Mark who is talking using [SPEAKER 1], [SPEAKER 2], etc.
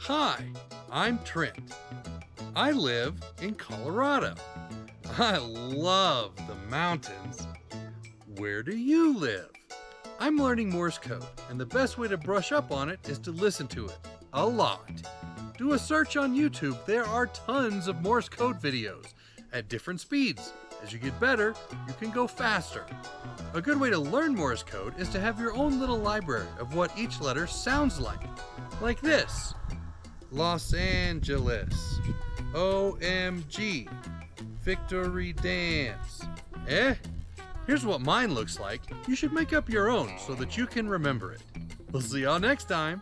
[SPEAKER 1] Hi, I'm Trent. I live in Colorado. I love the mountains. Where do you live? I'm learning Morse code, and the best way to brush up on it is to listen to it a lot. Do a search on YouTube. There are tons of Morse code videos at different speeds. As you get better, you can go faster. A good way to learn Morse code is to have your own little library of what each letter sounds like this. Los Angeles, OMG, Victory Dance. Here's what mine looks like. You should make up your own so that you can remember it. We'll see y'all next time.